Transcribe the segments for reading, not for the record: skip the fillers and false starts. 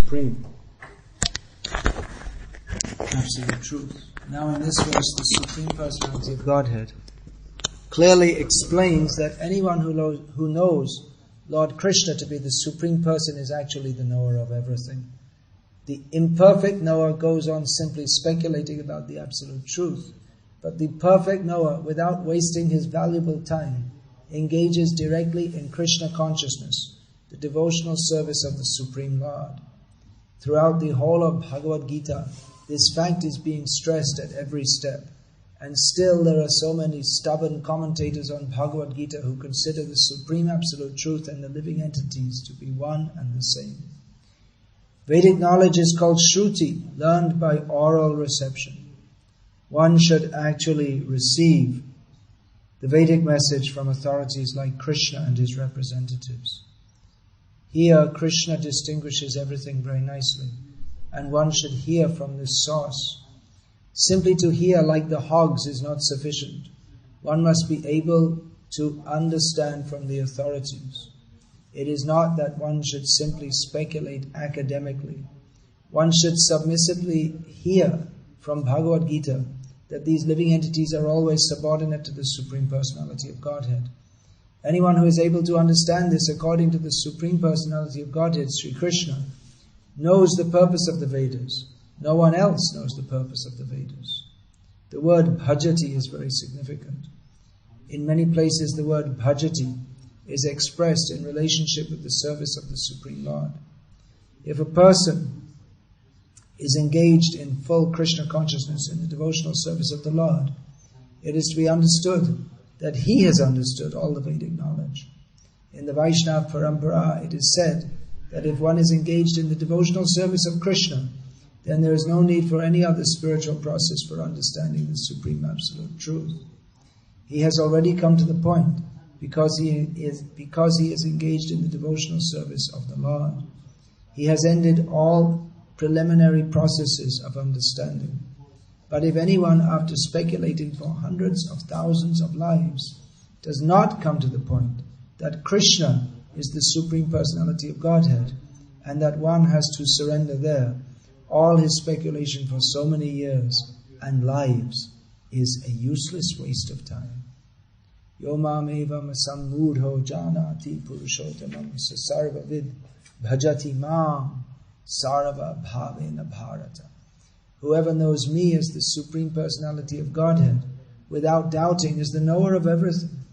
supreme absolute truth. Now in this verse, the Supreme Personality of Godhead clearly explains that anyone who knows Lord Krishna to be the Supreme Person is actually the knower of everything. The imperfect knower goes on simply speculating about the absolute truth, but the perfect knower, without wasting his valuable time, engages directly in Krishna consciousness, the devotional service of the Supreme Lord. Throughout the whole of Bhagavad Gita, this fact is being stressed at every step. And still there are so many stubborn commentators on Bhagavad Gita who consider the Supreme Absolute Truth and the living entities to be one and the same. Vedic knowledge is called Shruti, learned by oral reception. One should actually receive the Vedic message from authorities like Krishna and his representatives. Here, Krishna distinguishes everything very nicely, and one should hear from this source. Simply to hear like the hogs is not sufficient. One must be able to understand from the authorities. It is not that one should simply speculate academically. One should submissively hear from Bhagavad Gita that these living entities are always subordinate to the Supreme Personality of Godhead. Anyone who is able to understand this according to the Supreme Personality of Godhead, Sri Krishna, knows the purpose of the Vedas. No one else knows the purpose of the Vedas. The word bhajati is very significant. In many places the word bhajati is expressed in relationship with the service of the Supreme Lord. If a person is engaged in full Krishna consciousness in the devotional service of the Lord, it is to be understood that he has understood all the Vedic knowledge. In the Vaishnava Parampara, it is said that if one is engaged in the devotional service of Krishna, then there is no need for any other spiritual process for understanding the Supreme Absolute Truth. He has already come to the point because he is engaged in the devotional service of the Lord. He has ended all preliminary processes of understanding. But if anyone, after speculating for hundreds of thousands of lives, does not come to the point that Krishna is the Supreme Personality of Godhead and that one has to surrender there, all his speculation for so many years and lives is a useless waste of time. Yo mam evam sammudho janati purushottamam sarvavid bhajati mam sarva bhavena bharata. Whoever knows me as the Supreme Personality of Godhead, without doubting, is the knower of everything.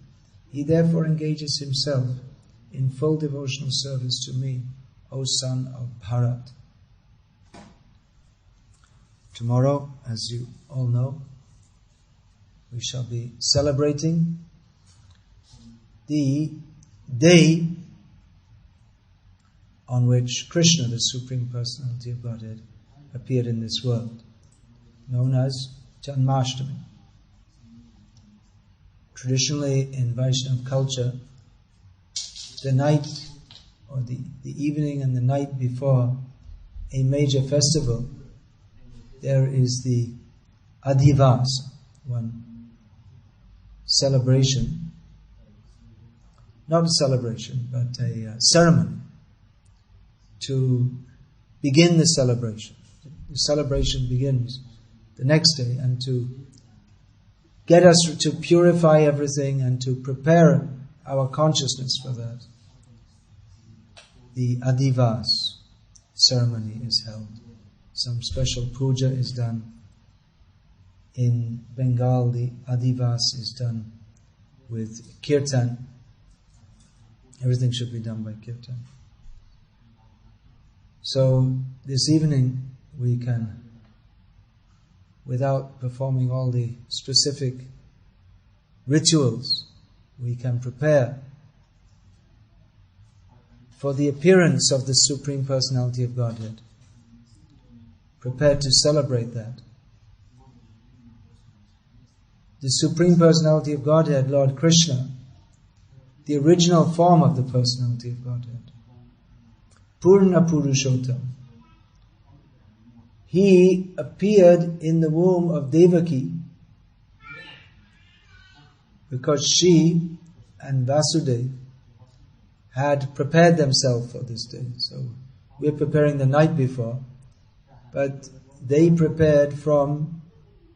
He therefore engages himself in full devotional service to me, O son of Bharat. Tomorrow, as you all know, we shall be celebrating the day on which Krishna, the Supreme Personality of Godhead, appeared in this world, known as Janmashtami. Traditionally in Vaishnava culture, the night or the evening and the night before a major festival, there is the adhivasa, one celebration, not a celebration, but a ceremony to begin the celebration. The celebration begins the next day, and to get us to purify everything and to prepare our consciousness for that, the adhivas ceremony is held. Some special puja is done. In Bengal, the adhivas is done with kirtan. Everything should be done by kirtan. So this evening we can, without performing all the specific rituals, we can prepare for the appearance of the Supreme Personality of Godhead. Prepare to celebrate that. The Supreme Personality of Godhead, Lord Krishna, the original form of the Personality of Godhead, Purna Purushottam. He appeared in the womb of Devaki because she and Vasudeva had prepared themselves for this day. So we're preparing the night before, but they prepared from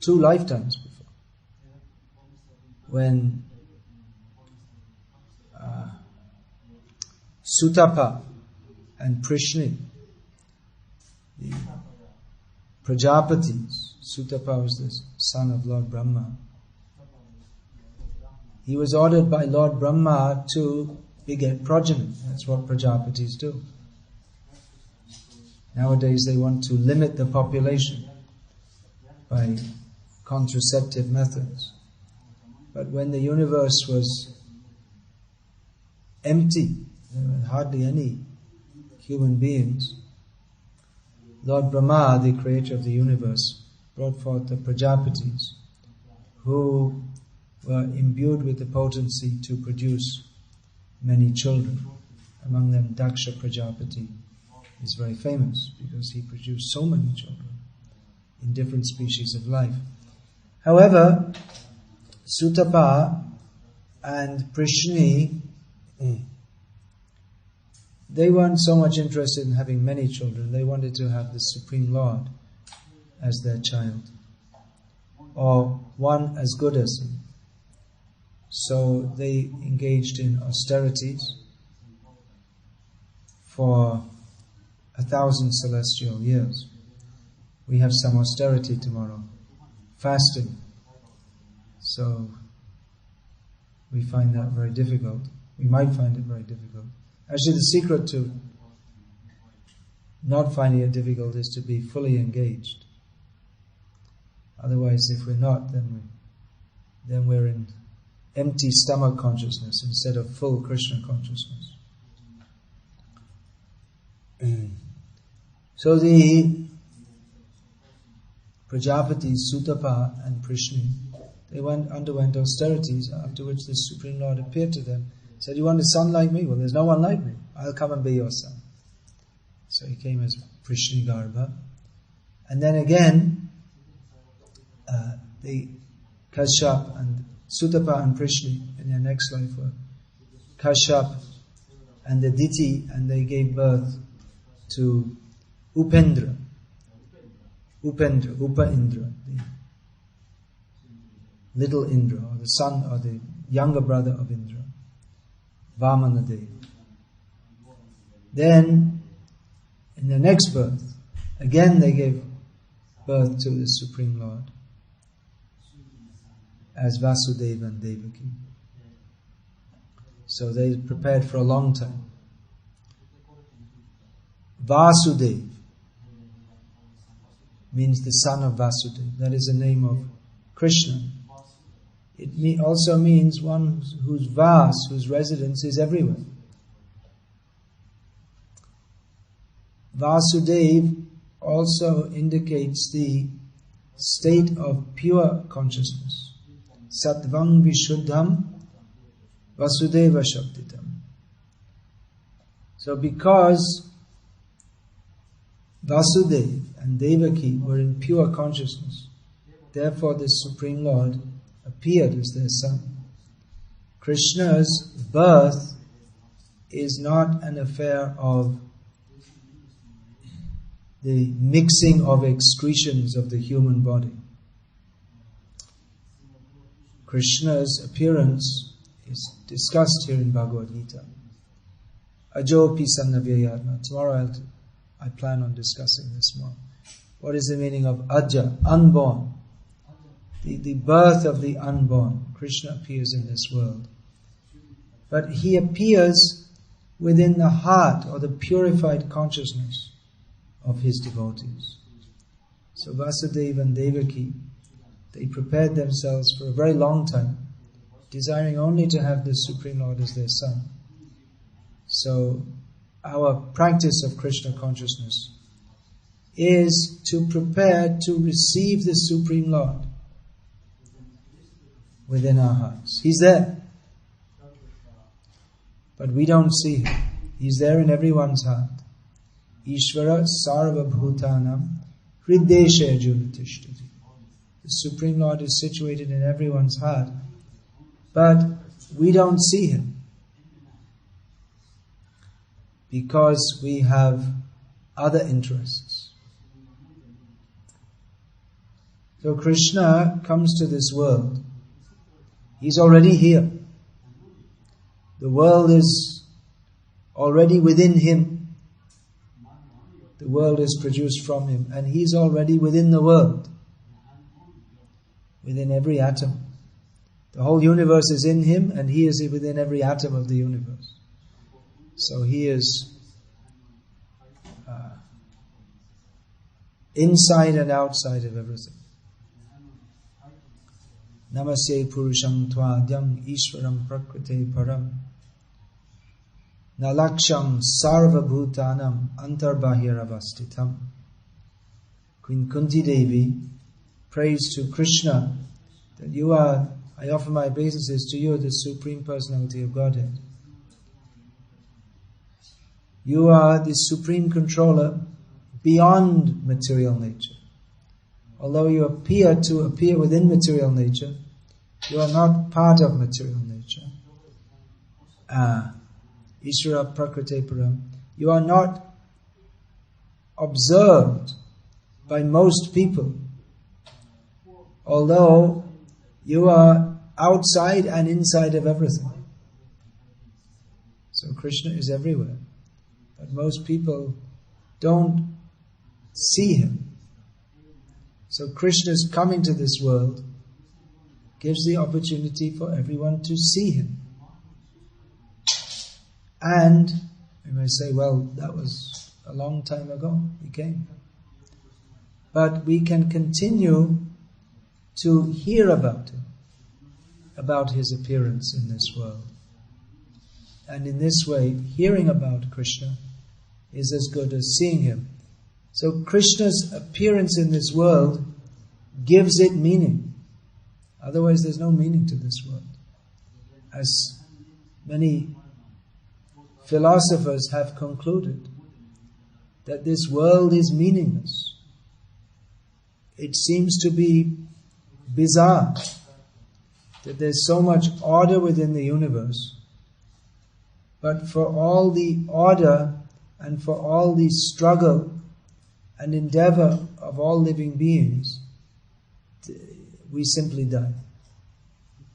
2 lifetimes before. When Sutapa and Prishni, the Prajapatis, Sutapa was the son of Lord Brahma. He was ordered by Lord Brahma to beget progeny. That's what Prajapatis do. Nowadays they want to limit the population by contraceptive methods. But when the universe was empty, there were hardly any human beings, Lord Brahma, the creator of the universe, brought forth the Prajapatis, who were imbued with the potency to produce many children. Among them, Daksha Prajapati is very famous because he produced so many children in different species of life. However, Sutapa and Prishni, they weren't so much interested in having many children. They wanted to have the Supreme Lord as their child, or one as good as him. So they engaged in austerities for 1,000 celestial years. We have some austerity tomorrow, fasting. So we find that very difficult. We might find it very difficult. Actually, the secret to not finding it difficult is to be fully engaged. Otherwise, if we're not, then we're in empty stomach consciousness instead of full Krishna consciousness. So the Prajapatis, Sutapa and Prishni, they underwent austerities, after which the Supreme Lord appeared to them. Said, "You want a son like me? Well, there's no one like me. I'll come and be your son." So he came as Prishni Garbha. And then again, the Kashyap and Sutapa and Prishni in their next life were Kashyap and the Diti, and they gave birth to Upa-Indra, the little Indra, or the son or the younger brother of Indra, Vamanadev. Then, in the next birth, again they gave birth to the Supreme Lord as Vasudeva and Devaki. So they prepared for a long time. Vasudev means the son of Vasudeva. That is the name of Krishna. It also means one whose vas, whose residence is everywhere. Vasudev also indicates the state of pure consciousness. Sattvang Vishuddham Vasudeva Shaktitam. So because Vasudeva and Devaki were in pure consciousness, therefore the Supreme Lord appeared as their son. Krishna's birth is not an affair of the mixing of excretions of the human body. Krishna's appearance is discussed here in Bhagavad Gita. Ajopi sannavyayatma. Tomorrow I plan on discussing this more. What is the meaning of Aja? Unborn. The birth of the unborn. Krishna appears in this world. But he appears within the heart or the purified consciousness of his devotees. So Vasudeva and Devaki, they prepared themselves for a very long time, desiring only to have the Supreme Lord as their son. So our practice of Krishna consciousness is to prepare to receive the Supreme Lord within our hearts. He's there, but we don't see him. He's there in everyone's heart. Ishvara sarva bhutanam hridesha junatishtati. The Supreme Lord is situated in everyone's heart, but we don't see him because we have other interests. So Krishna comes to this world. He's already here. The world is already within him. The world is produced from him, and he's already within the world, within every atom. The whole universe is in him, and he is within every atom of the universe. So he is inside and outside of everything. Namasye purusham tvadyam ishvaram prakrite param nalaksham sarva bhutanam antarbahiravastitam. Queen Kunti Devi prays to Krishna that I offer my obeisances to you, the Supreme Personality of Godhead. You are the Supreme Controller beyond material nature. Although you appear within material nature, you are not part of material nature. Ishvara Prakrite Param. You are not observed by most people, although you are outside and inside of everything. So Krishna is everywhere, but most people don't see him. So Krishna's coming to this world gives the opportunity for everyone to see him. And we may say, well, that was a long time ago, he came. But we can continue to hear about him, about his appearance in this world. And in this way, hearing about Krishna is as good as seeing him. So Krishna's appearance in this world gives it meaning. Otherwise there's no meaning to this world. As many philosophers have concluded, that this world is meaningless. It seems to be bizarre that there's so much order within the universe, but for all the order and for all the struggle and endeavor of all living beings, we simply die.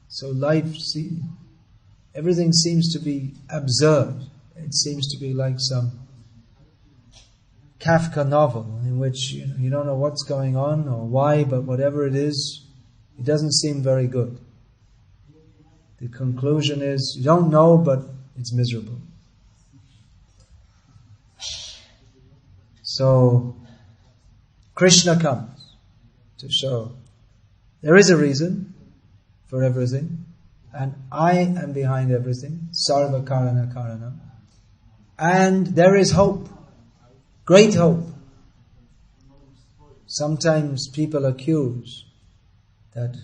So everything seems to be absurd. It seems to be like some Kafka novel in which you don't know what's going on or why, but whatever it is, it doesn't seem very good. The conclusion is, you don't know, but it's miserable. So Krishna comes to show there is a reason for everything, and I am behind everything, sarva karana karana, and there is hope, great hope. Sometimes people accuse that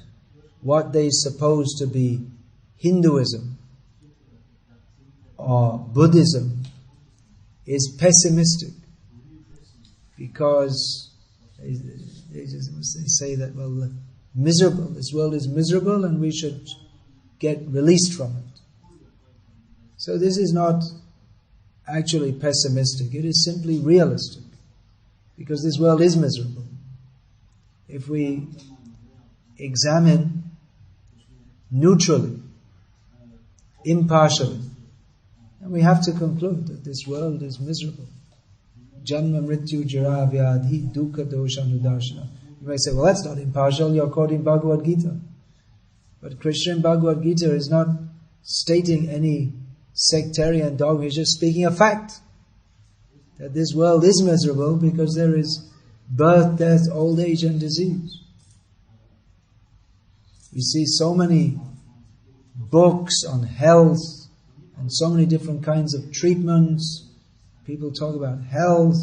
what they suppose to be Hinduism or Buddhism is pessimistic, because they say that, well, miserable, this world is miserable and we should get released from it. So this is not actually pessimistic, it is simply realistic, because this world is miserable. If we examine neutrally, impartially, then we have to conclude that this world is miserable. Janma mrityu jara vyadhi dukkha dosha nudarshana. You may say, well, that's not impartial, you're quoting Bhagavad Gita. But Krishna in Bhagavad Gita is not stating any sectarian dogma, he's just speaking a fact. That this world is miserable because there is birth, death, old age and disease. We see so many books on health and so many different kinds of treatments. People talk about health.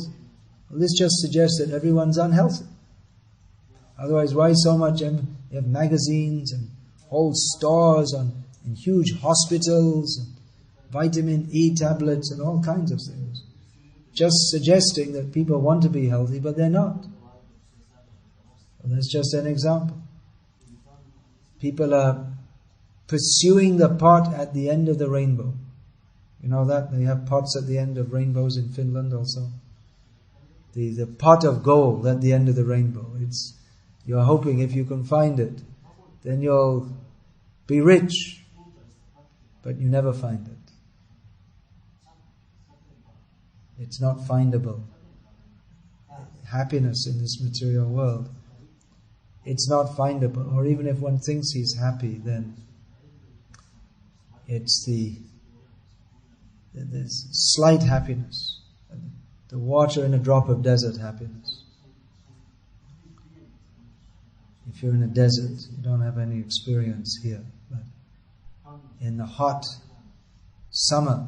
Well, this just suggests that everyone's unhealthy. Otherwise, why so much? You have magazines and whole stores in huge hospitals, and vitamin E tablets and all kinds of things. Just suggesting that people want to be healthy, but they're not. Well, that's just an example. People are pursuing the pot at the end of the rainbow. You know that? They have pots at the end of rainbows in Finland also. the pot of gold at the end of the rainbow. You're hoping if you can find it, then you'll be rich, but you never find it. It's not findable. Happiness in this material world, it's not findable. Or even if one thinks he's happy, then it's the slight happiness, the water in a drop of desert happiness. If you're in a desert, you don't have any experience here. But in the hot summer,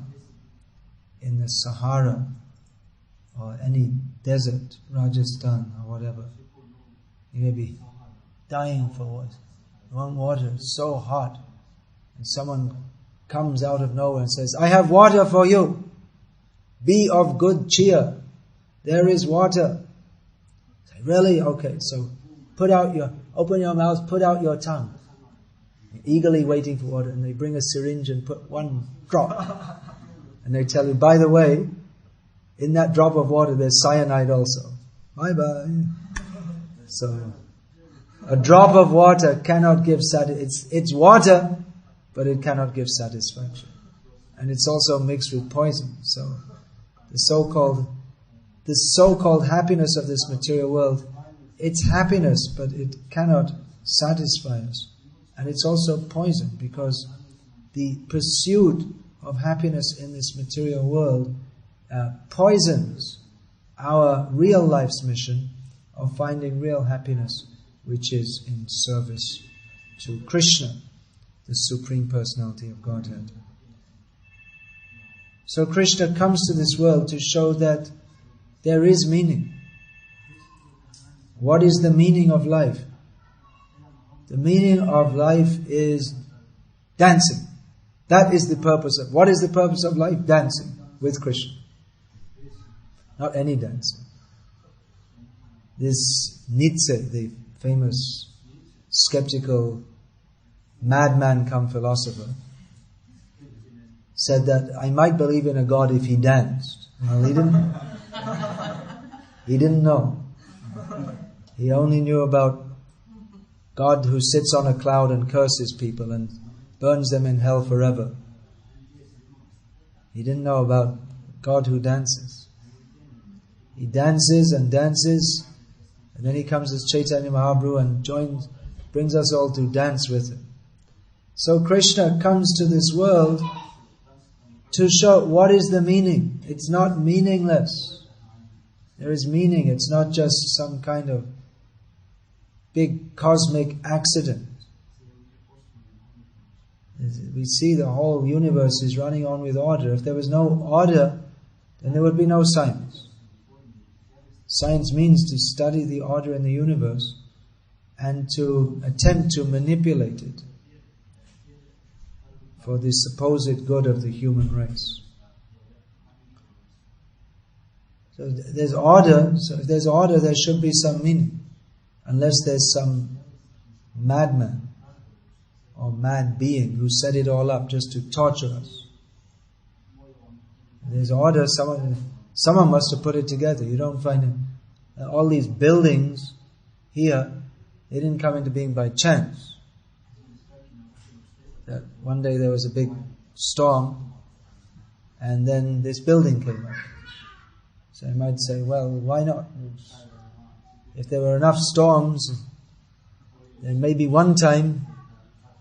in the Sahara, or any desert, Rajasthan or whatever, you may be dying for water. You want water, it's so hot. And someone comes out of nowhere and says, I have water for you. Be of good cheer. There is water. Say, really? Okay, so open your mouth, put out your tongue. You're eagerly waiting for water, and they bring a syringe and put one drop. And they tell you, by the way, in that drop of water there's cyanide also. Bye-bye. So, a drop of water cannot give satisfaction. It's water, but it cannot give satisfaction. And it's also mixed with poison. So, the so-called happiness of this material world, it's happiness, but it cannot satisfy us. And it's also poison, because the pursuit of happiness in this material world poisons our real life's mission of finding real happiness, which is in service to Krishna, the Supreme Personality of Godhead. So Krishna comes to this world to show that there is meaning. What is the meaning of life? The meaning of life is dancing. That is the purpose of... What is the purpose of life? Dancing with Krishna. Not any dancing. This Nietzsche, the famous skeptical madman come philosopher, said that I might believe in a God if he danced. Well, he didn't know. He only knew about God who sits on a cloud and curses people and burns them in hell forever. He didn't know about God who dances. He dances and dances, and then he comes as Chaitanya Mahaprabhu and brings us all to dance with him. So Krishna comes to this world to show what is the meaning. It's not meaningless. There is meaning. It's not just some kind of big cosmic accident. We see the whole universe is running on with order. If there was no order, then there would be no science. Science means to study the order in the universe and to attempt to manipulate it for the supposed good of the human race. So there's order. So if there's order, there should be some meaning. Unless there's some madman or mad being who set it all up just to torture us. There's order. Someone must have put it together. You don't find it. All these buildings here, they didn't come into being by chance. That one day there was a big storm, and then this building came up. So you might say, well, why not? If there were enough storms, then maybe one time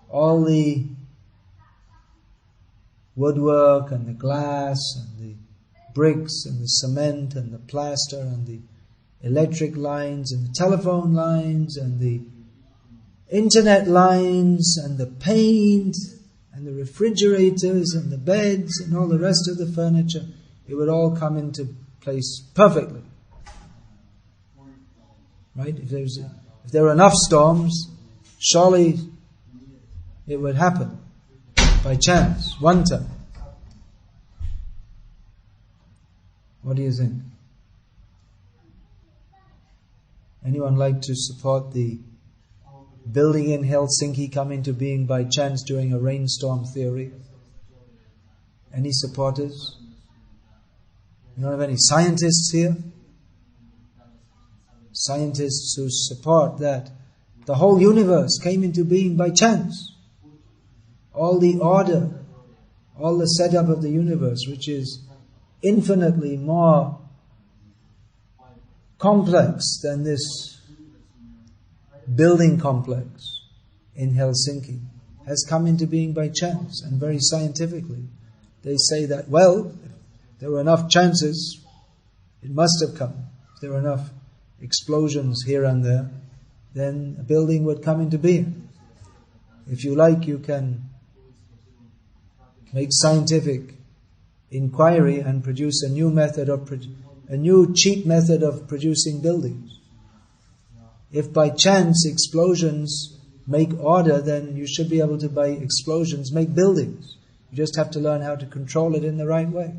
all the woodwork and the glass and the bricks and the cement and the plaster and the electric lines and the telephone lines and the internet lines and the paint and the refrigerators and the beds and all the rest of the furniture, it would all come into place perfectly. Right? If there were enough storms, surely it would happen by chance, one time. What do you think? Anyone like to support the building in Helsinki come into being by chance during a rainstorm theory? Any supporters? You don't have any scientists here? scientists who support that the whole universe came into being by chance. All the order, all the setup of the universe, which is infinitely more complex than this building complex in Helsinki, has come into being by chance, and very scientifically. They say that, well, if there were enough chances, it must have come. If there were enough explosions here and there, then a building would come into being. If you like, you can make scientific inquiry and produce a new method of a new cheap method of producing buildings. If by chance explosions make order, then you should be able to, by explosions, make buildings. You just have to learn how to control it in the right way.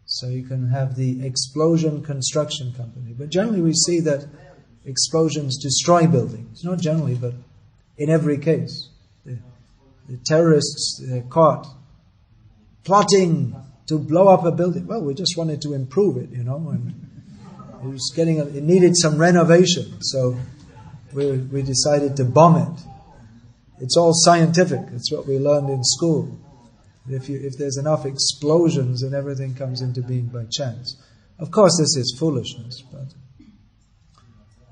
So you can have the explosion construction company. But generally we see that explosions destroy buildings. Not generally, but in every case. The terrorists caught plotting to blow up a building. Well, we just wanted to improve it, and it needed some renovation, so we decided to bomb it. It's all scientific. It's what we learned in school. If there's enough explosions, then everything comes into being by chance. Of course, this is foolishness, but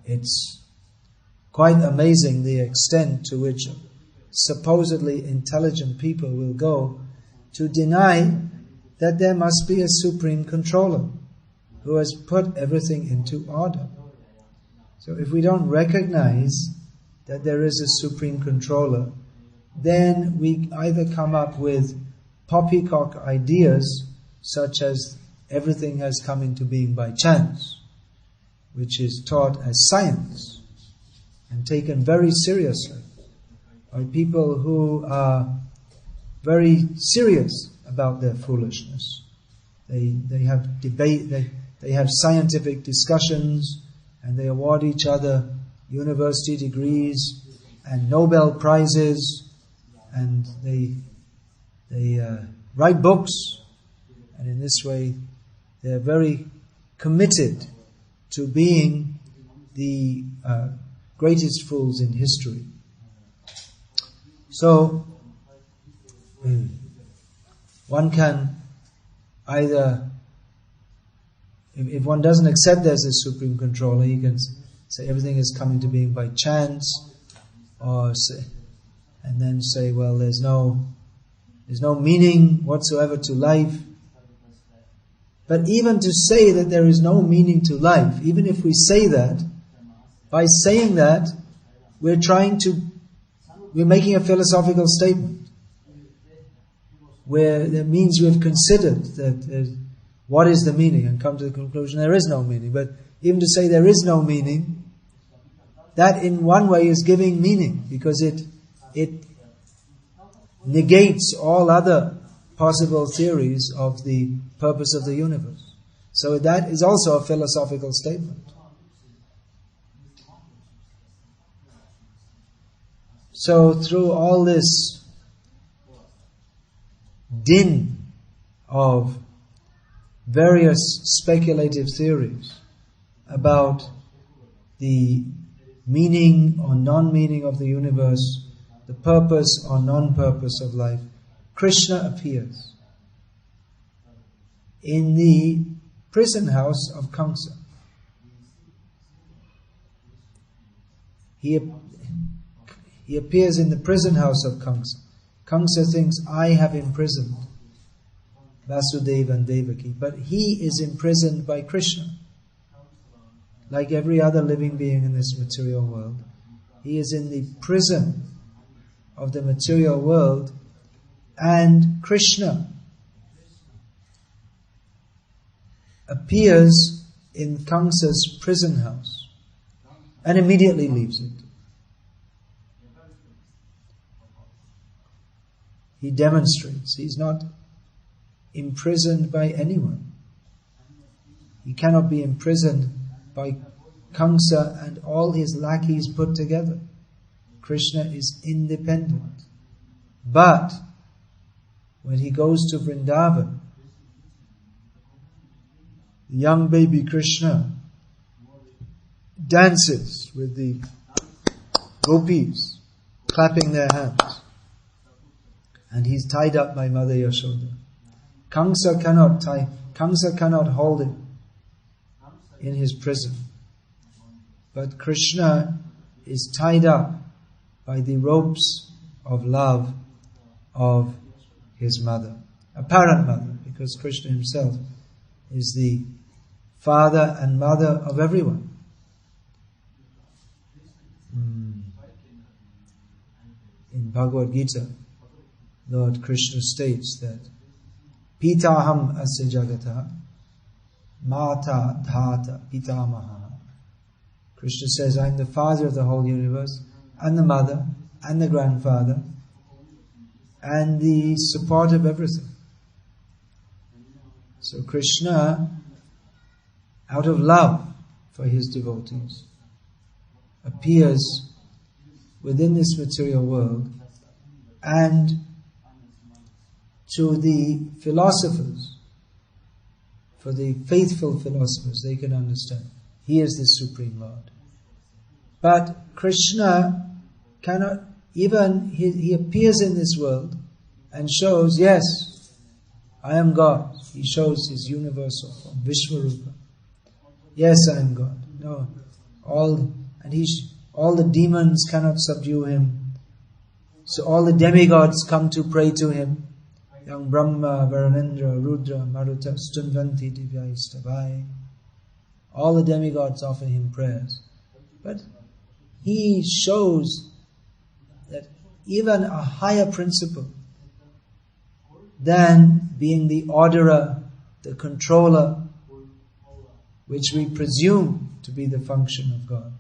it's quite amazing the extent to which supposedly intelligent people will go to deny that there must be a supreme controller who has put everything into order. So if we don't recognize that there is a supreme controller, then we either come up with poppycock ideas such as everything has come into being by chance, which is taught as science and taken very seriously by people who are very serious about their foolishness. They have debate, they have scientific discussions, and they award each other university degrees and Nobel prizes, and they write books, and in this way they're very committed to being the greatest fools in history. So one can either, if one doesn't accept there's a supreme controller, he can say everything is coming to being by chance, and then say, well, there's no meaning whatsoever to life. But even to say that there is no meaning to life, even if we say that, by saying that, we're making a philosophical statement, where that means we've considered that what is the meaning, and come to the conclusion there is no meaning. But even to say there is no meaning, that in one way is giving meaning, because it negates all other possible theories of the purpose of the universe. So that is also a philosophical statement. So through all this din of various speculative theories about the meaning or non-meaning of the universe, the purpose or non-purpose of life, Krsna appears in the prison house of Krsna. He appears in the prison house of Krsna. Krsna thinks, I have imprisoned Vasudeva and Devaki, but he is imprisoned by Krishna. Like every other living being in this material world, he is in the prison of the material world, and Krishna appears in Krsna's prison house and immediately leaves it. He demonstrates he's not imprisoned by anyone. He cannot be imprisoned by Krsna and all his lackeys put together. Krishna is independent. But when he goes to Vrindavan, the young baby Krishna dances with the gopis, clapping their hands. And he's tied up by Mother Yashoda. Kamsa cannot hold him in his prison. But Krishna is tied up by the ropes of love of his mother, apparent mother, because Krishna himself is the father and mother of everyone. In Bhagavad Gita, Lord Krishna states that Pitaham asya jagata mata dhata pitamaha. Krishna says, I am the father of the whole universe, and the mother, and the grandfather, and the support of everything. So Krishna, out of love for his devotees, appears within this material world, and to the philosophers, for the faithful philosophers, they can understand he is the Supreme Lord. But Krishna cannot even, he appears in this world and shows, yes, I am God. He shows his universal form, Vishvarupa. Yes, I am God. No, all the demons cannot subdue him. So all the demigods come to pray to him. Yang Brahma, Varanendra, Rudra, Maruta, Stunvanti, Divyaistavai. All the demigods offer him prayers. But he shows that even a higher principle than being the orderer, the controller, which we presume to be the function of God.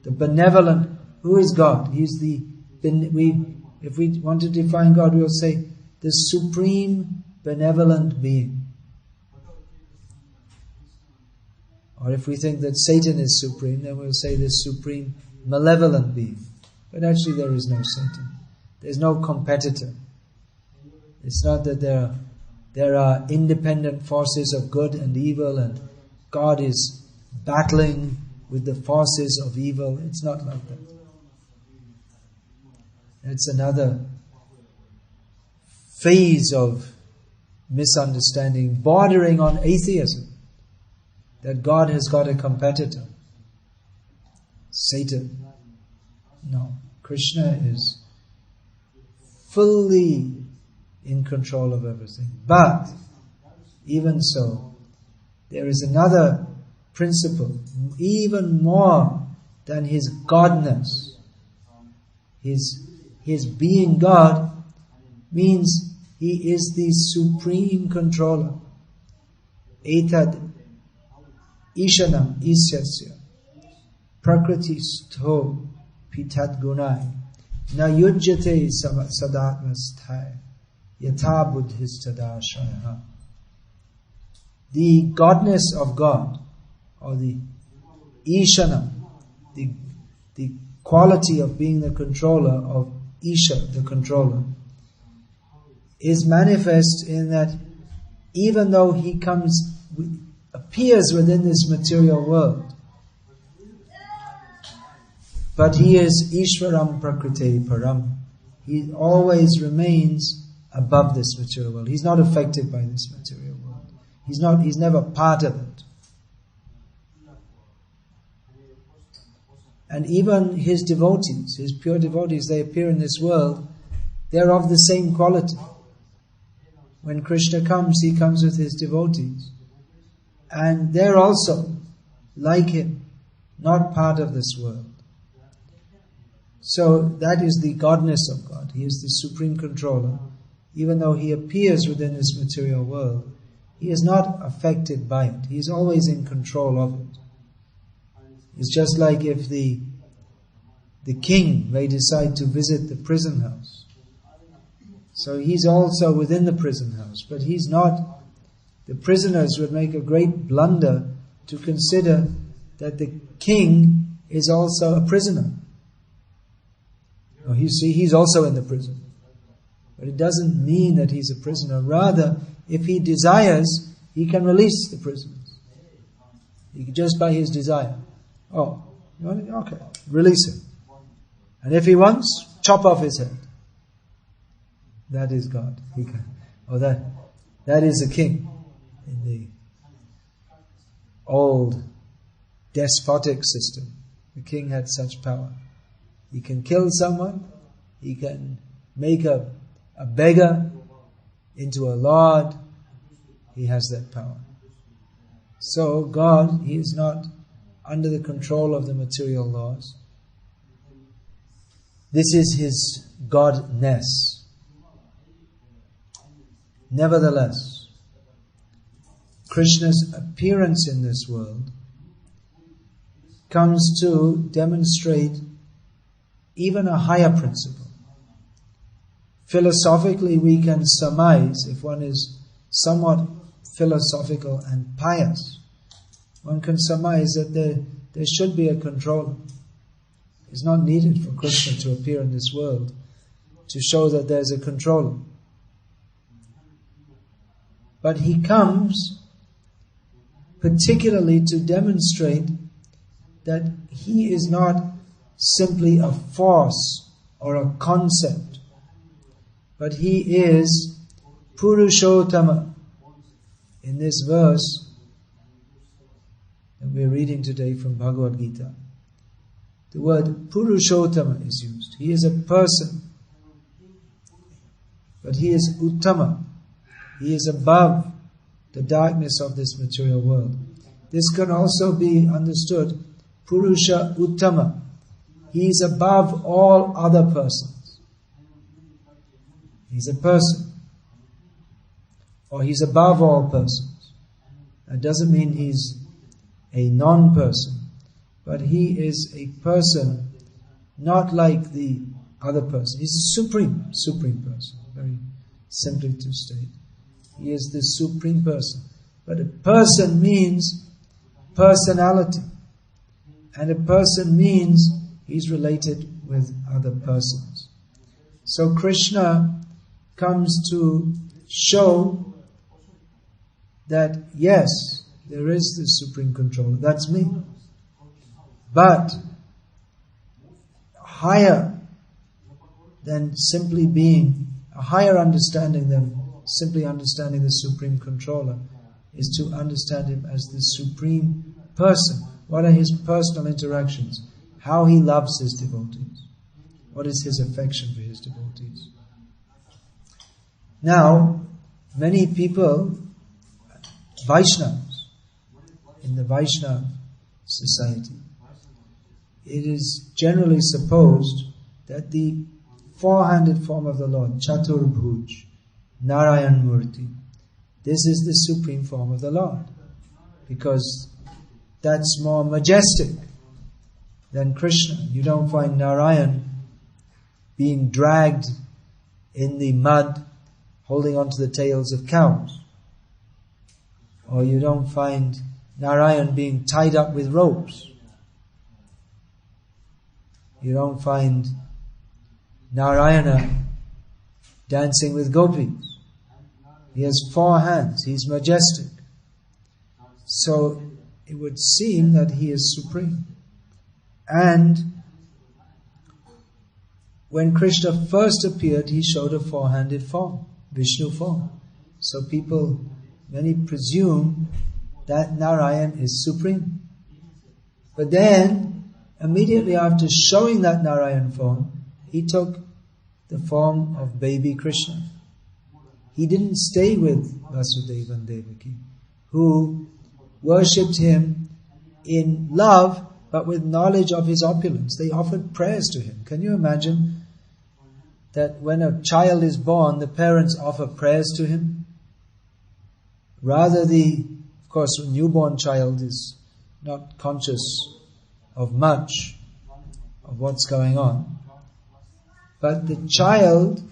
The benevolent, who is God? He's if we want to define God, we'll say the supreme benevolent being. Or if we think that Satan is supreme, then we'll say the supreme malevolent being. But actually there is no Satan. There's no competitor. It's not that there are independent forces of good and evil and God is battling with the forces of evil. It's not like that. It's another phase of misunderstanding bordering on atheism, that God has got a competitor. Satan. No. Krishna is fully in control of everything. But, even so, there is another principle, even more than his godness. His being God means he is the supreme controller. Etad Ishanam Isyasya Prakriti Stho Pitat Gunai Na Yujjate Sadatmasthai Yatha Buddhistada. The godness of God, or the Ishanam, the quality of being the controller of Isha, the controller, is manifest in that even though he appears within this material world, but he is Ishvaram Prakriti Param. He always remains above this material world. He's not affected by this material world. He's never part of it. And even his devotees, his pure devotees, they appear in this world, they're of the same quality. When Krishna comes, he comes with his devotees. And they're also, like him, not part of this world. So that is the godness of God. He is the supreme controller. Even though he appears within this material world, he is not affected by it. He is always in control of it. It's just like if the king may decide to visit the prison house. So he's also within the prison house, but he's not. The prisoners would make a great blunder to consider that the king is also a prisoner. He's also in the prison. But it doesn't mean that he's a prisoner. Rather, if he desires, he can release the prisoners. Just by his desire. Oh, Okay, release him. And if he wants, chop off his head. That is God. He can. Or that is a king in the old despotic system. The king had such power. He can kill someone. He can make a beggar into a lord. He has that power. So God, He is not under the control of the material laws. This is His Godness. Nevertheless, Krishna's appearance in this world comes to demonstrate even a higher principle. Philosophically, we can surmise, if one is somewhat philosophical and pious, one can surmise that there should be a controller. It's not needed for Krishna to appear in this world to show that there's a controller. But He comes particularly to demonstrate that He is not simply a force or a concept, but He is Purushottama. In this verse that we're reading today from Bhagavad Gita, the word Purushottama is used. He is a person, but He is Uttama. He is above the darkness of this material world. This can also be understood, Purusha Uttama. He is above all other persons. He's a person. Or He's above all persons. That doesn't mean He's a non-person, but He is a person not like the other person. He's a supreme person, very simply to state. He is the supreme person. But a person means personality. And a person means he's related with other persons. So Krishna comes to show that yes, there is the supreme controller. That's me. But higher than simply being, a higher understanding than simply understanding the supreme controller is to understand Him as the supreme person. What are His personal interactions? How He loves His devotees. What is His affection for His devotees? Now, many people, Vaishnavas, in the Vaishnava society, it is generally supposed that the four-handed form of the Lord, Chaturbhuj, Narayan Murti, this is the supreme form of the Lord, because that's more majestic than Krishna. You don't find Narayan being dragged in the mud, holding onto the tails of cows. Or you don't find Narayan being tied up with ropes. You don't find Narayana dancing with gopis. He has four hands. He's majestic. So it would seem that He is supreme. And when Krishna first appeared, He showed a four-handed form, Vishnu form. So many presume that Narayan is supreme. But then, immediately after showing that Narayan form, He took the form of baby Krishna. He didn't stay with Vasudeva and Devaki, who worshipped Him in love, but with knowledge of His opulence. They offered prayers to Him. Can you imagine that when a child is born, the parents offer prayers to him? Rather of course, a newborn child is not conscious of much of what's going on. But the child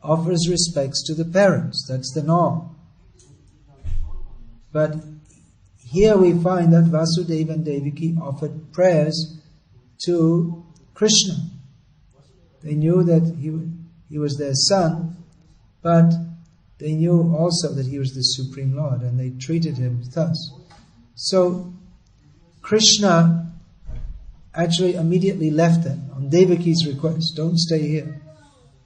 offers respects to the parents. That's the norm. But here we find that Vasudeva and Devaki offered prayers to Krishna. They knew that he was their son, but they knew also that He was the Supreme Lord, and they treated Him thus. So Krishna, actually immediately left them on Devaki's request. Don't stay here.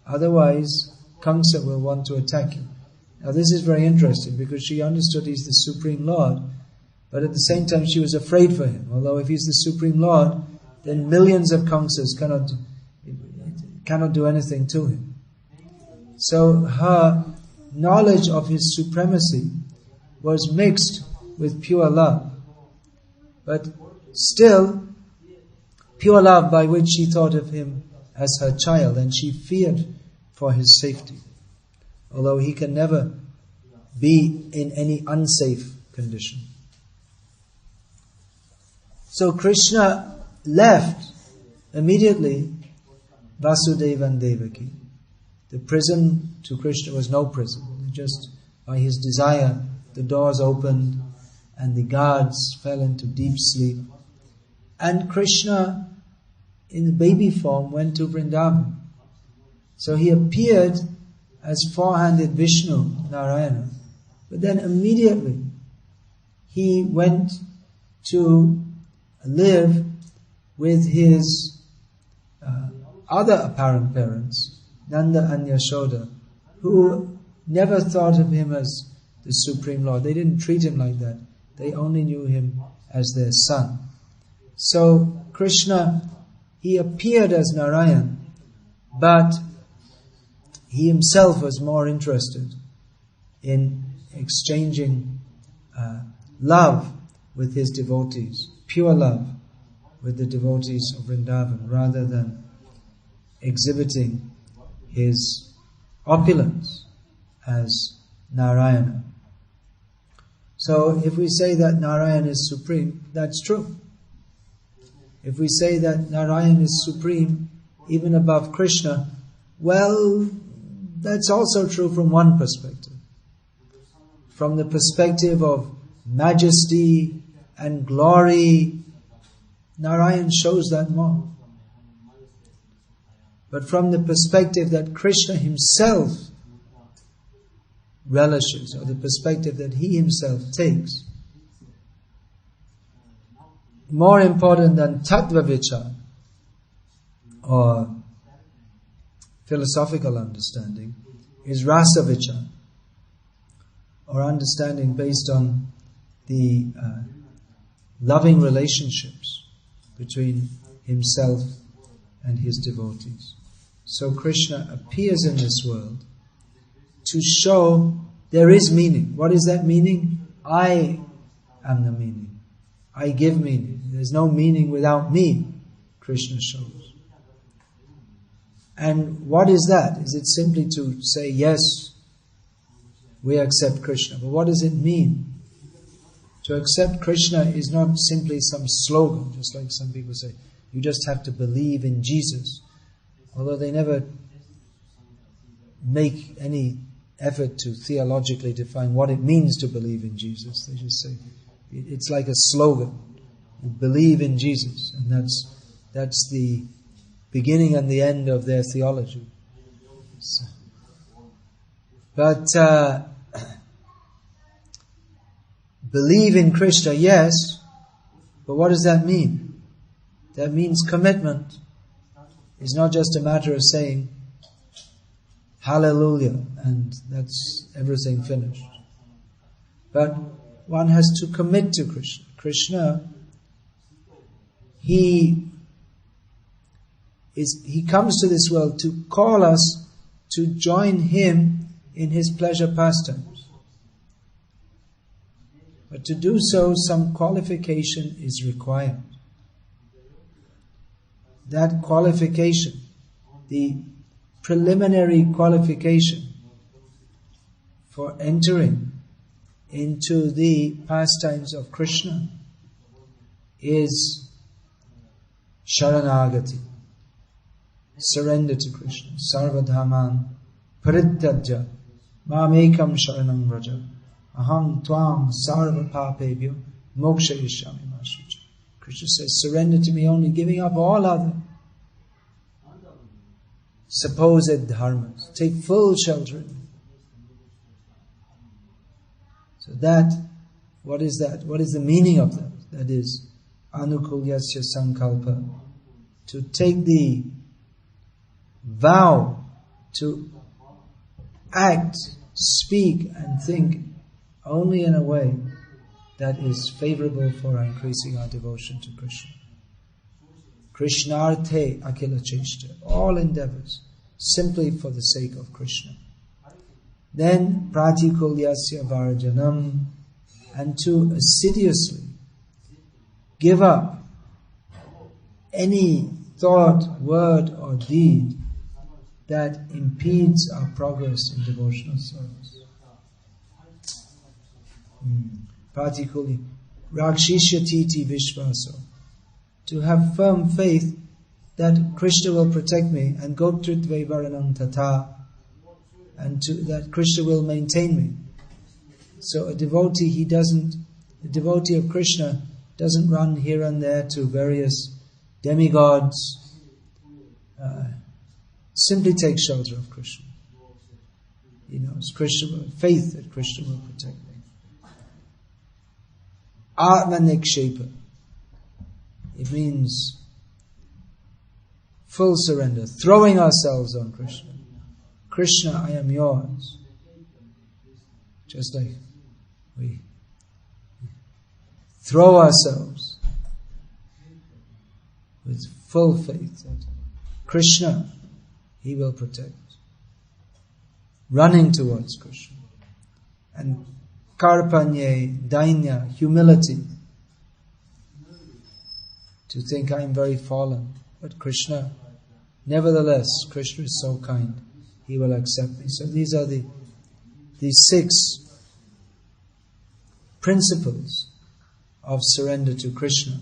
Otherwise, Kamsa will want to attack you. Now this is very interesting because she understood he's the Supreme Lord, but at the same time she was afraid for him. Although if he's the Supreme Lord, then millions of Kamsas cannot do anything to him. So her knowledge of his supremacy was mixed with pure love. But still, pure love by which she thought of him as her child, and she feared for his safety. Although he can never be in any unsafe condition. So Krishna left immediately Vasudeva and Devaki. The prison to Krishna was no prison. Just by his desire, the doors opened and the guards fell into deep sleep. And Krishna, in the baby form, went to Vrindavan. So he appeared as four-handed Vishnu, Narayana. But then immediately he went to live with his other apparent parents, Nanda and Yashoda, who never thought of him as the Supreme Lord. They didn't treat him like that. They only knew him as their son. So Krishna, he appeared as Narayan, but he himself was more interested in exchanging love with his devotees, pure love with the devotees of Vrindavan, rather than exhibiting his opulence as Narayana. So if we say that Narayan is supreme, that's true. If we say that Narayan is supreme, even above Krishna, well, that's also true from one perspective. From the perspective of majesty and glory, Narayan shows that more. But from the perspective that Krishna himself relishes, or the perspective that he himself takes, more important than tattva vichar, or philosophical understanding, is rasa vichar, or understanding based on the loving relationships between himself and his devotees. So Krishna appears in this world to show there is meaning. What is that meaning? I am the meaning. I give meaning. There's no meaning without me, Krishna shows. And what is that? Is it simply to say, yes, we accept Krishna? But what does it mean? To accept Krishna is not simply some slogan, just like some people say, you just have to believe in Jesus. Although they never make any effort to theologically define what it means to believe in Jesus. They just say, it's like a slogan. You believe in Jesus. And that's the beginning and the end of their theology. So, but believe in Krishna, yes, but what does that mean? That means commitment. It's not just a matter of saying hallelujah and that's everything finished. But one has to commit to Krishna. Krishna, he comes to this world to call us to join him in his pleasure pastimes. But to do so, some qualification is required. That qualification, the preliminary qualification for entering into the pastimes of Krishna is Sharanagati, surrender to Krishna. Sarvadhaman Parityajya Mamekam Sharanam Vraja Aham Tvam Sarva Papebhyo Moksha Ishyami Mashucha. Krishna says, surrender to me, only giving up all other supposed dharmas. Take full shelter in me. So that, what is that? What is the meaning of that? That is anukulyasya sankalpa, to take the vow to act, speak and think only in a way that is favorable for increasing our devotion to Krishna. Krishnarthe akila cheshta, all endeavors simply for the sake of Krishna. Then pratikulyasya varjanam, and to assiduously give up any thought, word or deed that impedes our progress in devotional service. Particularly, rakshishyatiti vishvaso, to have firm faith that Krishna will protect me, and goptritve varanam tata, and that Krishna will maintain me. So a devotee, the devotee of Krishna doesn't run here and there to various demigods. Simply take shelter of Krishna. It's Krishna, faith that Krishna will protect me. Atma nikshepa, it means full surrender, throwing ourselves on Krishna. Krishna, I am yours. Just like we throw ourselves with full faith that Krishna, He will protect. Running towards Krishna. And karpanye, dainya, humility. To think I am very fallen. But Krishna, nevertheless, Krishna is so kind. He will accept me. So these are the 6 principles of surrender to Krishna.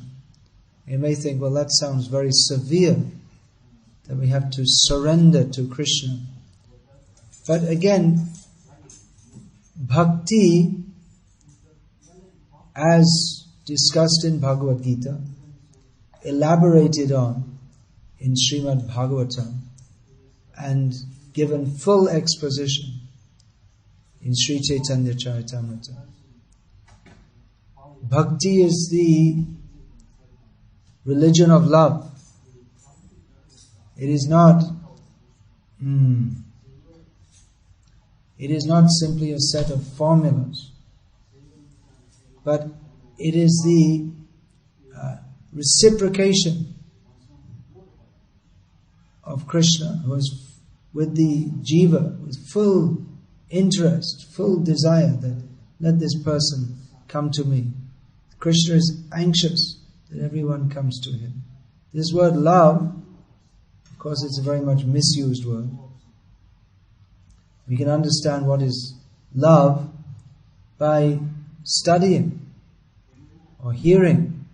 You may think, well, that sounds very severe, that we have to surrender to Krishna. But again, bhakti, as discussed in Bhagavad Gita, elaborated on in Srimad Bhagavatam, and given full exposition in Sri Chaitanya Charitamrita. Bhakti is the religion of love. It is not simply a set of formulas, but it is the reciprocation of Krishna, who is with the jiva, with full interest, full desire that let this person come to me. Krishna is anxious that everyone comes to him. This word love, of course, it's a very much misused word. We can understand what is love by studying or hearing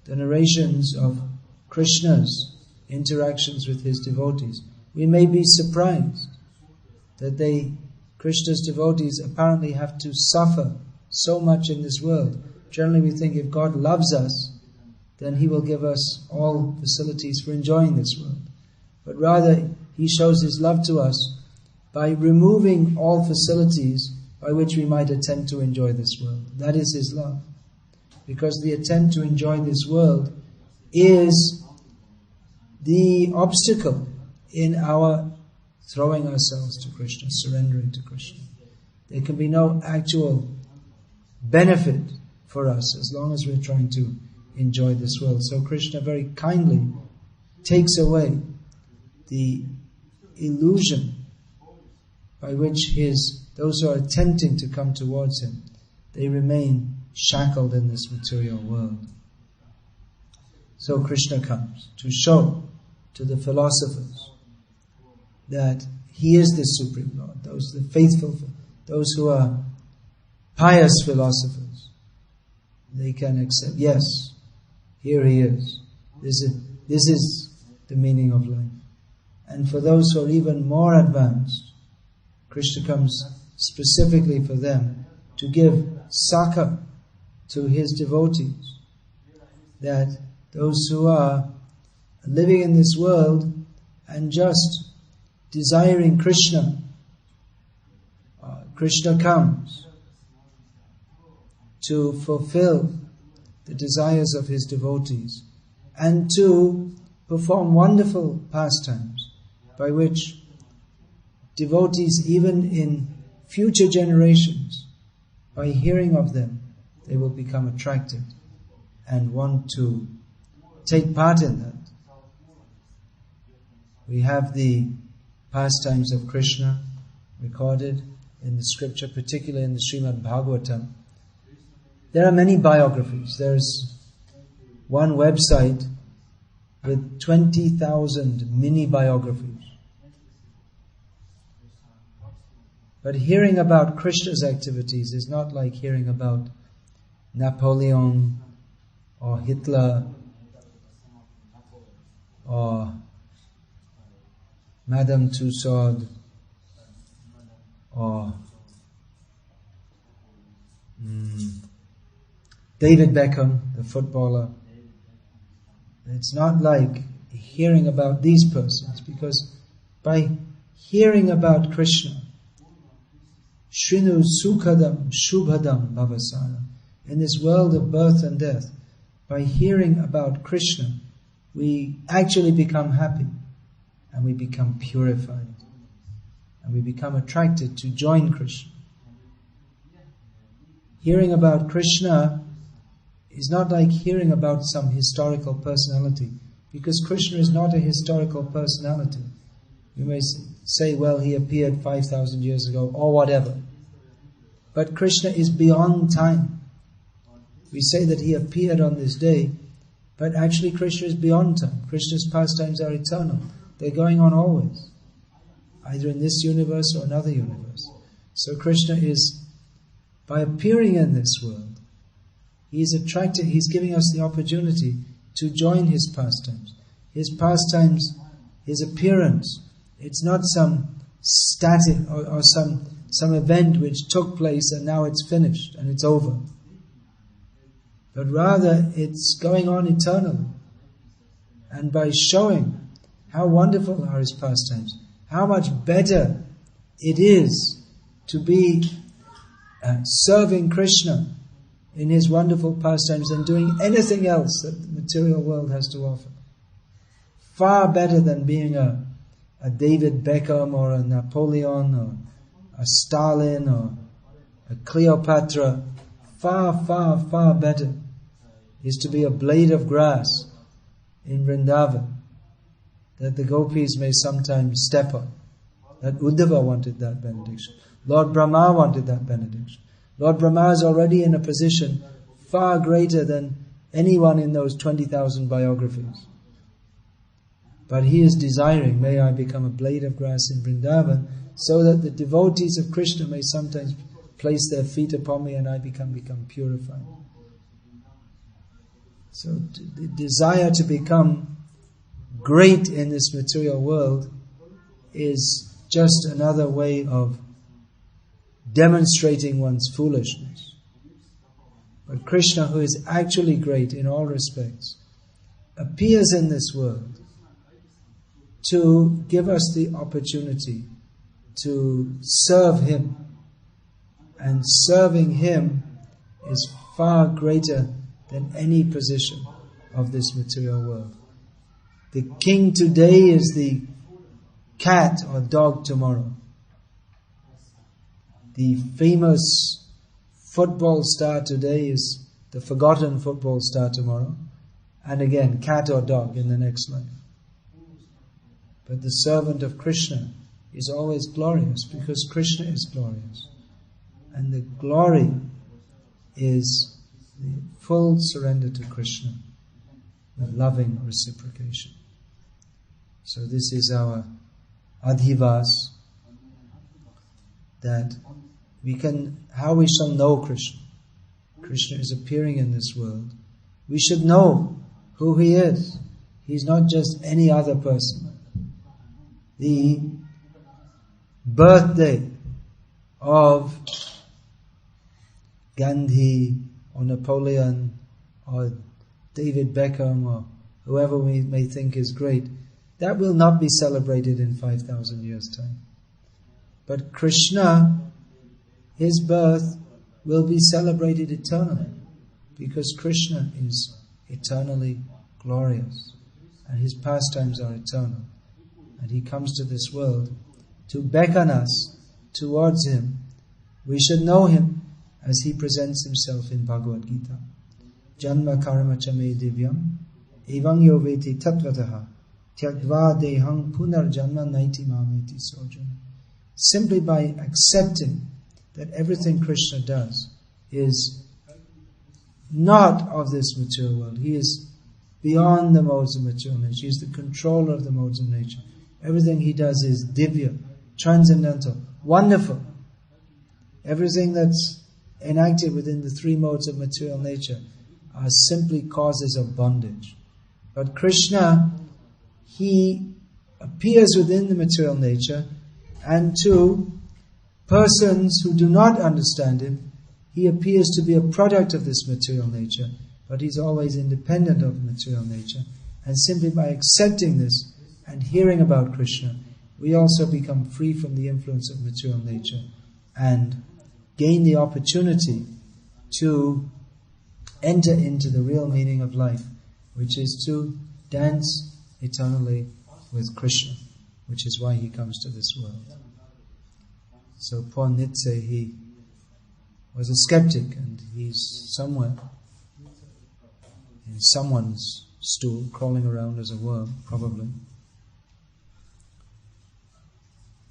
the narrations of Krishna's interactions with his devotees. We may be surprised that Krishna's devotees apparently have to suffer so much in this world. Generally we think if God loves us, then He will give us all facilities for enjoying this world. But rather, He shows His love to us by removing all facilities by which we might attempt to enjoy this world. That is His love. Because the attempt to enjoy this world is the obstacle in our throwing ourselves to Krishna, surrendering to Krishna. There can be no actual benefit for us as long as we're trying to enjoy this world. So Krishna very kindly takes away the illusion by which those who are attempting to come towards Him, they remain shackled in this material world. So Krishna comes to show to the philosophers that He is the Supreme Lord. The faithful, those who are pious philosophers, they can accept, yes, here He is. This is the meaning of life. And for those who are even more advanced, Krishna comes specifically for them to give sakha to His devotees, that those who are living in this world and just desiring Krishna, Krishna comes to fulfill the desires of his devotees, and to perform wonderful pastimes by which devotees, even in future generations, by hearing of them, they will become attracted and want to take part in that. We have the pastimes of Krishna recorded in the scripture, particularly in the Srimad Bhagavatam. There are many biographies. There is one website with 20,000 mini biographies. But hearing about Krishna's activities is not like hearing about Napoleon or Hitler or Madame Tussauds or David Beckham, the footballer. It's not like hearing about these persons, because by hearing about Krishna, Shrinu Sukhadam Shubhadam Bhavasana, in this world of birth and death, by hearing about Krishna, we actually become happy and we become purified and we become attracted to join Krishna. Hearing about Krishna is not like hearing about some historical personality, because Krishna is not a historical personality. You may say, well, he appeared 5,000 years ago, or whatever. But Krishna is beyond time. We say that he appeared on this day, but actually Krishna is beyond time. Krishna's pastimes are eternal. They're going on always, either in this universe or another universe. So Krishna is, by appearing in this world, he is attracted, he's giving us the opportunity to join his pastimes. His pastimes, his appearance, it's not some static or some event which took place and now it's finished and it's over. But rather it's going on eternally. And by showing how wonderful are his pastimes, how much better it is to be serving Krishna in his wonderful pastimes than doing anything else that the material world has to offer. Far better than being a David Beckham or a Napoleon or a Stalin or a Cleopatra. Far, far, far better is to be a blade of grass in Vrindavan that the gopis may sometimes step on. That Uddhava wanted that benediction. Lord Brahma wanted that benediction. Lord Brahma is already in a position far greater than anyone in those 20,000 biographies. But he is desiring, may I become a blade of grass in Vrindavan, so that the devotees of Krishna may sometimes place their feet upon me and I become purified. So the desire to become great in this material world is just another way of demonstrating one's foolishness. But Krishna, who is actually great in all respects, appears in this world to give us the opportunity to serve him. And serving him is far greater than any position of this material world. The king today is the cat or dog tomorrow. The famous football star today is the forgotten football star tomorrow. And again, cat or dog in the next life. But the servant of Krishna is always glorious because Krishna is glorious. And the glory is the full surrender to Krishna with loving reciprocation. So this is our adhivas, that how we shall know Krishna. Krishna is appearing in this world. We should know who he is. He's not just any other person. The birthday of Gandhi or Napoleon or David Beckham or whoever we may think is great, that will not be celebrated in 5,000 years' time. But Krishna, his birth will be celebrated eternally. Because Krishna is eternally glorious and his pastimes are eternal. And he comes to this world to beckon us towards him. We should know him as he presents himself in Bhagavad Gita. Janma karma chame divyam evang yoveti tatvataha tyagva dehang punar janma naiti mameti sojana. Simply by accepting that everything Krishna does is not of this material world. He is beyond the modes of material nature. He is the controller of the modes of nature. Everything he does is divya, transcendental, wonderful. Everything that's enacted within the three modes of material nature are simply causes of bondage. But Krishna, he appears within the material nature, and to persons who do not understand him, he appears to be a product of this material nature, but he's always independent of material nature. And simply by accepting this and hearing about Krishna, we also become free from the influence of material nature and gain the opportunity to enter into the real meaning of life, which is to dance eternally with Krishna, which is why he comes to this world. So poor Nitse, he was a skeptic, and he's somewhere in someone's stool, crawling around as a worm, probably.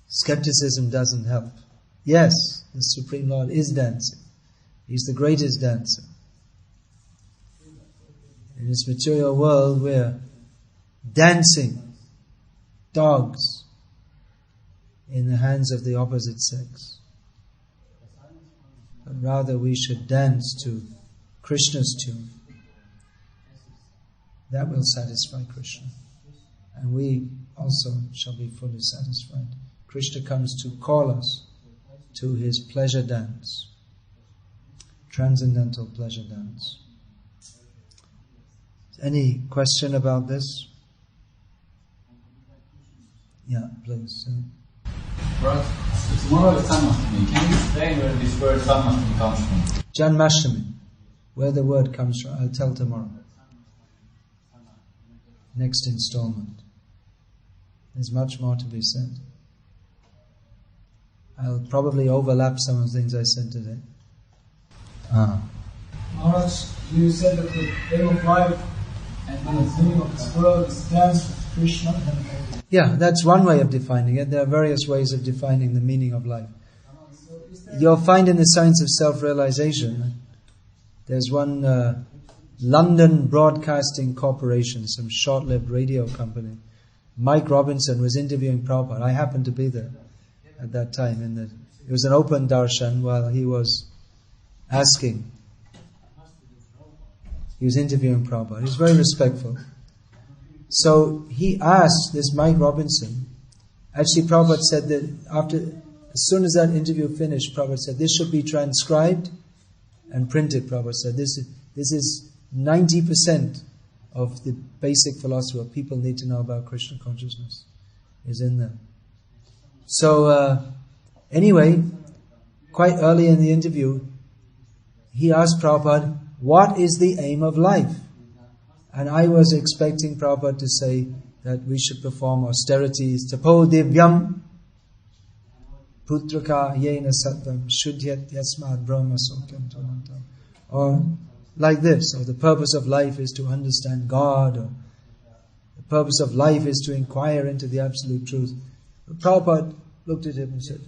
Skepticism doesn't help. Yes, the Supreme Lord is dancing. He's the greatest dancer. In this material world, we're dancing dogs in the hands of the opposite sex. But rather we should dance to Krishna's tune. That will satisfy Krishna. And we also shall be fully satisfied. Krishna comes to call us to his pleasure dance, transcendental pleasure dance. Any question about this? Yeah, please. Right. So tomorrow is Janmashtami. Can you explain where this word Janmashtami comes from? Janmashtami, where the word comes from, I'll tell tomorrow. Next installment. There's much more to be said. I'll probably overlap some of the things I said today. Maharaj, you said that the aim of life and the meaning of this world is dance with Krishna. Yeah, that's one way of defining it. There are various ways of defining the meaning of life. You'll find in the Science of Self-Realization, there's one London Broadcasting Corporation, some short-lived radio company. Mike Robinson was interviewing Prabhupada. I happened to be there at that time. It was an open darshan while he was asking. He was interviewing Prabhupada. He was very respectful. So he asked this Mike Robinson. Actually, Prabhupada said that as soon as that interview finished, Prabhupada said, this should be transcribed and printed. Prabhupada said, this is 90% of the basic philosophy what people need to know about Krishna consciousness is in there. So anyway, quite early in the interview, he asked Prabhupada, what is the aim of life? And I was expecting Prabhupada to say that we should perform austerities, tapo divyam, putraka yena sattvam, shuddhyat yasmad brahma sokyam tunantam. Or like this, or the purpose of life is to understand God, or the purpose of life is to inquire into the absolute truth. But Prabhupada looked at him and said,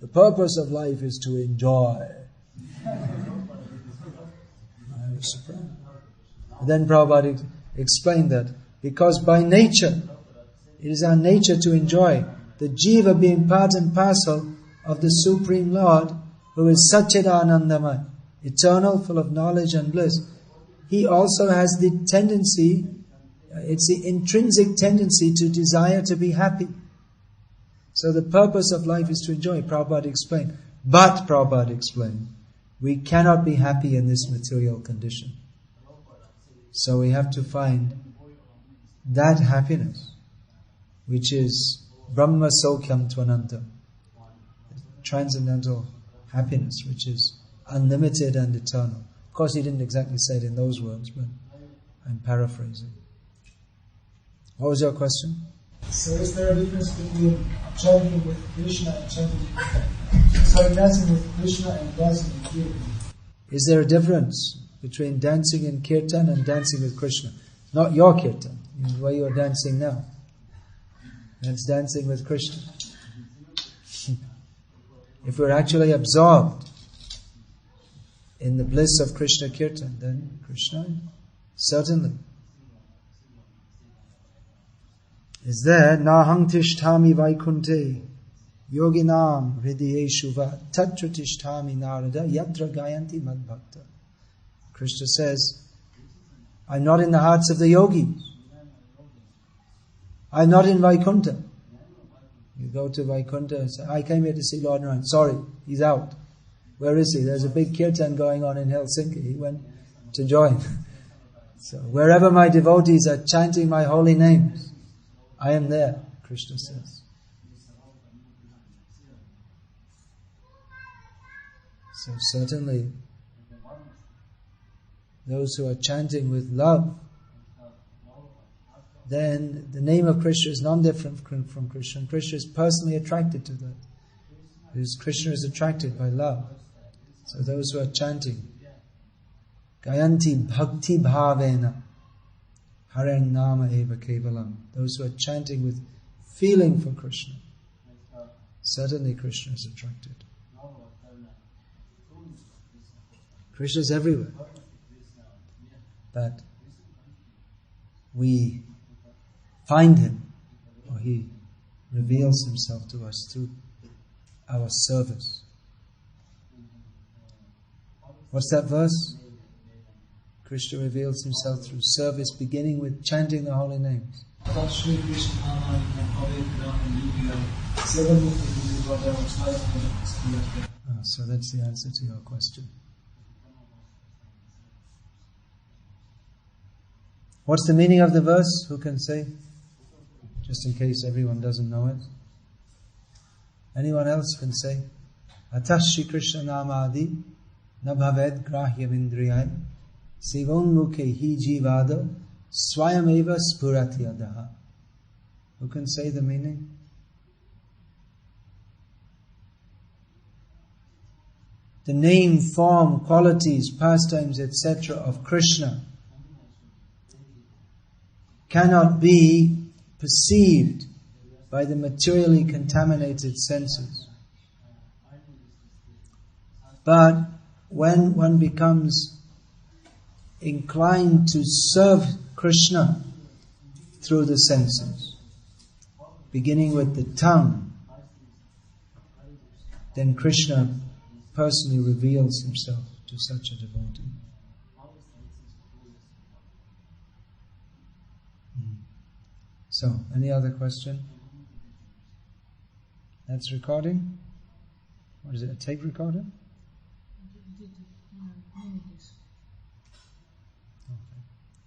the purpose of life is to enjoy. I was surprised. And then Prabhupada explained that because by nature, it is our nature to enjoy. The jiva being part and parcel of the Supreme Lord, who is Satchidanandamaya, eternal, full of knowledge and bliss. He also has the tendency, it's the intrinsic tendency to desire to be happy. So the purpose of life is to enjoy, Prabhupada explained. But, Prabhupada explained, we cannot be happy in this material condition. So we have to find that happiness, which is Brahma Sokyam Tvananta, transcendental happiness, which is unlimited and eternal. course, he didn't exactly say it in those words, but I'm paraphrasing. What was your question? So is there a difference between chanting with Krishna and dancing with Krishna and dancing in Kirtan? Is there a difference between dancing in Kirtan and dancing with Krishna? Not your Kirtan, where you are dancing now. That's dancing with Krishna. If we're actually absorbed in the bliss of Krishna Kirtan, then Krishna, certainly. Is there Nahang Tishtami Vaikunte Yoginam Hridiyeshu Va Tatra Tishtami Narada Yatra Gayanti Madbhakta. Krishna says, I'm not in the hearts of the yogis. I'm not in Vaikuntha. You go to Vaikuntha and say, I came here to see Lord Narayan. Sorry, he's out. Where is he? There's a big kirtan going on in Helsinki. He went to join. So wherever my devotees are chanting my holy names, I am there, Krishna says. So certainly, those who are chanting with love, then the name of Krishna is non-different from Krishna. Krishna is personally attracted to that. Because Krishna is attracted by love. So those who are chanting, Gayanti Bhakti Bhavena Haren Nama Eva Kevalam. Those who are chanting with feeling for Krishna, certainly Krishna is attracted. Krishna is everywhere. But we find Him, or He reveals Himself to us through our service. What's that verse? Krishna reveals Himself through service, beginning with chanting the holy names. So that's the answer to your question. What's the meaning of the verse? Who can say? Just in case everyone doesn't know it. Anyone else can say? Atashi Krishna Namadi Nabhaved Grahya Vindriyai Sivom Mukhe Hi Jivado Swayameva Spuratyadaha. Who can say the meaning? The name, form, qualities, pastimes, etc. of Krishna cannot be perceived by the materially contaminated senses. But when one becomes inclined to serve Krishna through the senses, beginning with the tongue, then Krishna personally reveals Himself to such a devotee. So, any other question? That's recording? What is it, a tape recorder? Okay.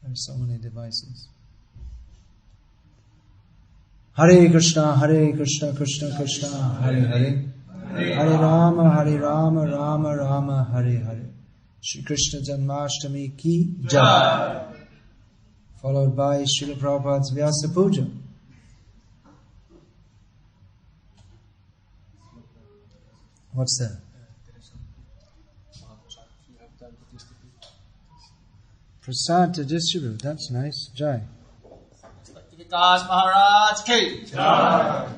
There are so many devices. Hare Krishna, Krishna Krishna, Hare Hare. Hare Rama, Rama Rama, Hare Hare. Shri Krishna Janmashtami ki Jai. Followed by Srila Prabhupada's Vyasa Puja. What's that? Prasad to distribute. That's nice. Jai. Vikas Maharaj ki Jai.